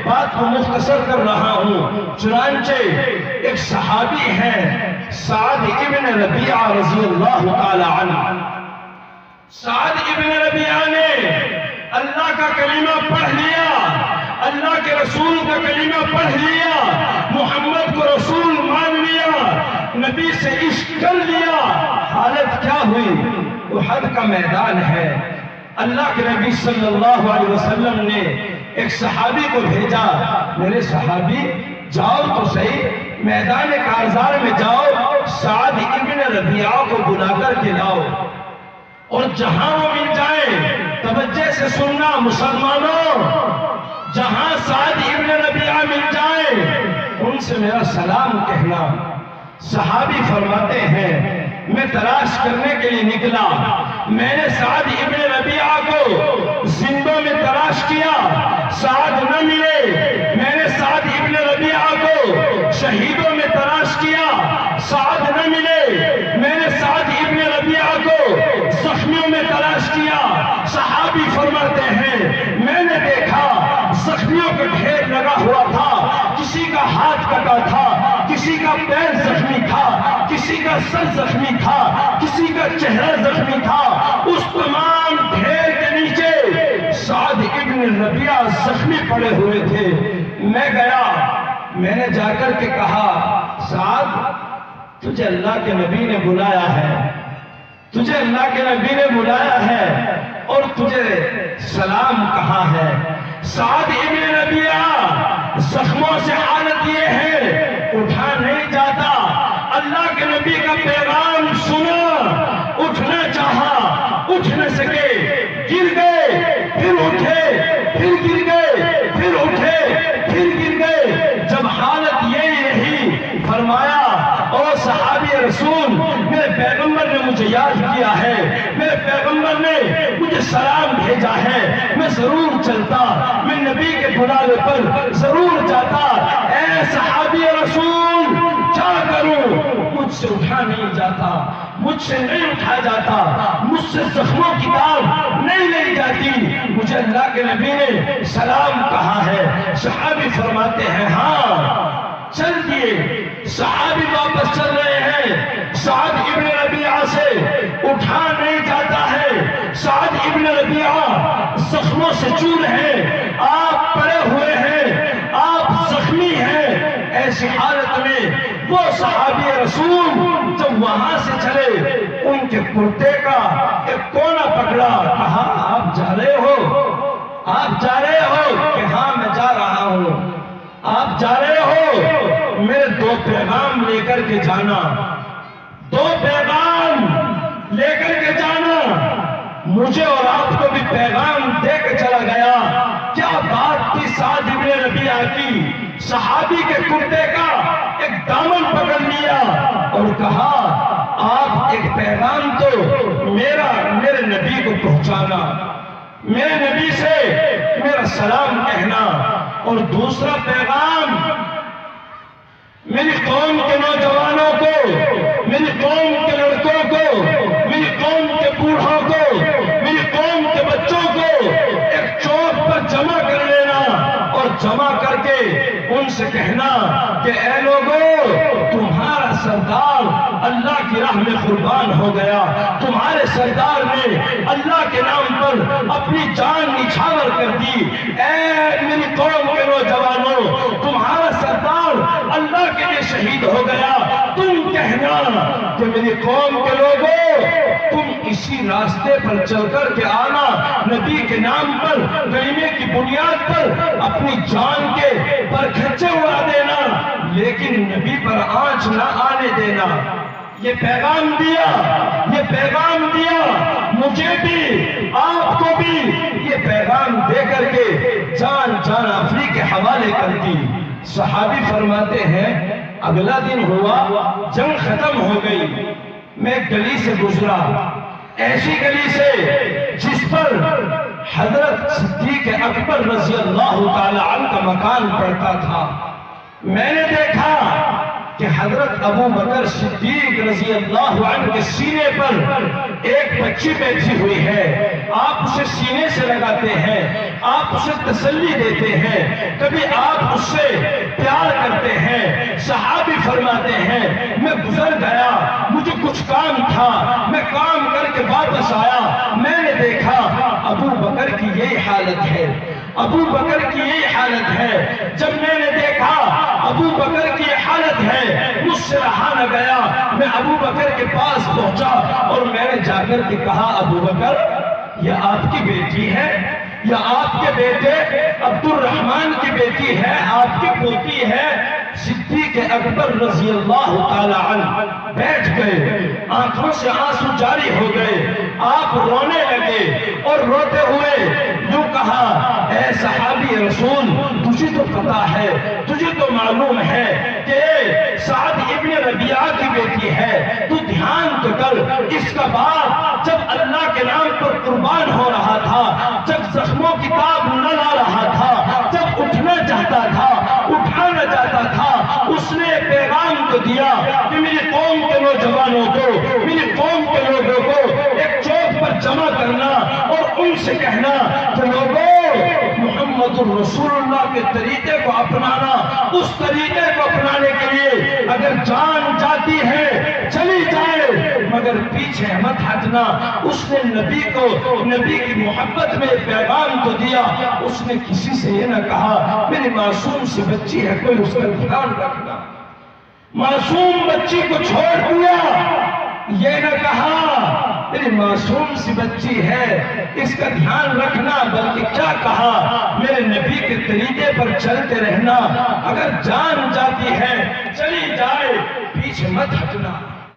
بات کو مختصر کر رہا ہوں۔ چنانچہ ایک صحابی ہیں سعد ابن ربیعہ رضی اللہ تعالی عنہ۔ سعد ابن ربیعہ نے اللہ کا کلمہ پڑھ لیا، اللہ کے رسول کا کلمہ پڑھ لیا، محمد کو رسول مان لیا، نبی سے عشق کر لیا۔ حالت کیا ہوئی؟ احد کا میدان ہے۔ اللہ کے نبی صلی اللہ علیہ وسلم نے ایک صحابی کو بھیجا، میرے صحابی جاؤ تو صحیح، میدان کارزار میں جاؤ، سعد ابن ربیعہ کو بلا کر کے لاؤ، اور جہاں وہ مل جائے، توجہ سے سننا مسلمانوں، جہاں سعد ابن ربیعہ مل جائے ان سے میرا سلام کہنا۔ صحابی فرماتے ہیں میں تلاش کرنے کے لیے نکلا، میں نے سعد ابن ربیعہ کو زندوں میں تلاش کیا، سعد نہ ملے۔ میں نے سعد ابن ربیعہ کو شہیدوں میں تلاش کیا، سعد نہ ملے۔ میں نے سعد ابن ربیعہ کو زخمیوں میں تلاش کیا۔ صحابی فرماتے ہیں میں نے دیکھا زخمیوں کا ڈھیر لگا ہوا تھا، کسی کا ہاتھ کٹا تھا، کسی کا پیر زخمی تھا، کسی کا سر زخمی تھا، کسی کا چہرہ زخمی تھا۔ اس تمام ڈھیر کے نیچے سعد ابن ربیعہ زخمی پڑے ہوئے تھے۔ میں گیا، میں نے جا کر کے کہا سعد تجھے اللہ کے نبی نے بلایا ہے، تجھے اللہ کے نبی نے بلایا ہے اور تجھے سلام کہا ہے۔ سعد ابن ربیعہ زخموں سے حالت یہ ہے اٹھا نہیں جاتا، اللہ کے نبی کا پیغام سنا، اٹھنا چاہا، اٹھ نہ سکے، گر گئے، پھر اٹھے، پھر گر گئے، پھر اٹھے، پھر گر گئے۔ جب حالت یہی رہی فرمایا او صحابی رسول، میرے پیغمبر نے مجھے یاد کیا ہے، میرے پیغمبر نے مجھے سلام بھیجا ہے، میں ضرور چلتا، میں نبی کے بلاوے پر ضرور جاتا۔ اے صحابی رسول کیا کروں؟ مجھ سے اٹھا نہیں جاتا، مجھ سے نہیں اٹھا جاتا، مجھ سے زخموں کی داغ نہیں لی جاتی۔ مجھے اللہ کے نبی نے سلام کہا ہے۔ صحابی فرماتے ہیں ہاں چل دیے۔ صحابی واپس چل رہے ہیں، سعد ابن ربیعہ سے اٹھا نہیں جاتا ہے۔ سعد ابن ربیعہ زخموں سے چور ہیں، آپ پڑے ہوئے ہیں، آپ زخمی ہیں۔ ایسی حالت میں وہ صحابی رسول جب وہاں سے چلے، ان کے کرتے کا ایک کونا پکڑا، کہا آپ جا رہے ہو؟ آپ جا رہے ہو؟ کہ ہاں میں جا رہا ہوں۔ آپ جا رہے ہو؟ میرے دو پیغام لے کر کے جانا، دو پیغام لے کر کے جانا۔ مجھے اور آپ کو بھی پیغام دے کے چلا گیا۔ کیا بات تھی سعد ابن ربیعہ کی؟ صحابی کے کرتے کا ایک دامن پکڑ لیا اور کہا آپ ایک پیغام تو میرے نبی کو پہنچانا، میرے نبی سے میرا سلام کہنا، اور دوسرا پیغام میری قوم کے نوجوانوں کو، میری قوم کے لڑکوں کو، میری قوم کے بوڑھوں کو، میری قوم کے بچوں کو ایک چوک پر جمع کر لینا، اور جمع کر کے ان سے کہنا کہ اے لوگوں تمہارا سردار اللہ کی راہ میں قربان ہو گیا، تمہارے سردار نے اللہ کے نام پر اپنی جان نچھاور کر دی۔ اے میری قوم کے نوجوانوں تمہارا سردار اللہ کے لیے شہید ہو گیا، تم کہنا کہ میری قوم کے لوگوں تم اسی راستے پر چل کر کے آنا، نبی کے نام پر کلمے کی بنیاد پر اپنی جان کے پرکھچے اڑا دینا، لیکن نبی پر آنچ نہ آنے دینا۔ یہ پیغام دیا، یہ پیغام دیا، مجھے بھی آپ کو بھی یہ پیغام دے کر کے جان افری کے حوالے کر دی۔ صحابی فرماتے ہیں اگلا دن ہوا، جنگ ختم ہو گئی، میں ایک گلی سے گزرا، ایسی گلی سے جس پر حضرت صدیق اکبر رضی اللہ تعالی عنہ کا مکان پڑتا تھا۔ میں نے دیکھا کہ حضرت ابو بکر صدیق رضی اللہ عنہ کے سینے پر ایک بچی بیٹھی ہوئی ہے، آپ اسے سینے سے لگاتے ہیں، آپ اسے تسلی دیتے ہیں، کبھی گزر گیا، مجھے کچھ کام تھا، میں کام کر کے واپس آیا، میں نے دیکھا ابو بکر کی یہی حالت ہے، ابو بکر کی یہی حالت ہے۔ جب میں نے دیکھا ابو بکر کی یہ حالت ہے، مجھ سے رہا نہ گیا، میں ابو بکر کے پاس پہنچا اور میں نے جا کر کے کہا ابو بکر یہ آپ کی بیٹی ہے یا آپ کے بیٹے عبد الرحمن کی بیٹی ہے، آپ کی پوتی ہے؟ صدیق اکبر رضی اللہ تعالی عنہ بیٹھ گئے، آنکھوں سے آنسو جاری ہو گئے، آپ رونے لگے اور روتے ہوئے یوں کہا اے صحابی رسول، تجھے تو پتا ہے، تجھے تو معلوم ہے کہ سعد ابن ربیعہ کی بیٹی ہے، تو دھیان تو کر، اس کا باپ جب اللہ کے نام پر قربان ہو رہا تھا، جب زخموں کی تاب نہ لا رہا تھا، جب اٹھنا چاہتا تھا، اٹھانا چاہتا تھا، اس نے پیغام تو دیا کہ میری قوم کے نوجوانوں کو، میری قوم کے لوگوں کو ایک چوک پر جمع کرنا اور ان سے کہنا کہ لوگوں محمد الرسول اللہ کے طریقے کو اپنانا، اس طریقے کو اپنانے کے لیے اگر جان جاتی ہے چلی جائے مگر پیچھے مت ہٹنا۔ اس نے نبی کو، نبی کی محبت میں پیغام تو دیا، اس نے کسی سے یہ نہ کہا میری معصوم سی بچی ہے کوئی اس کا دھیان رکھنا، معصوم بچی کو چھوڑ دیا، یہ نہ کہا میری معصوم سی بچی ہے اس کا دھیان رکھنا، بلکہ کیا کہا میرے نبی کے طریقے پر چلتے رہنا، اگر جان جاتی ہے چلی جائے پیچھے مت ہٹنا۔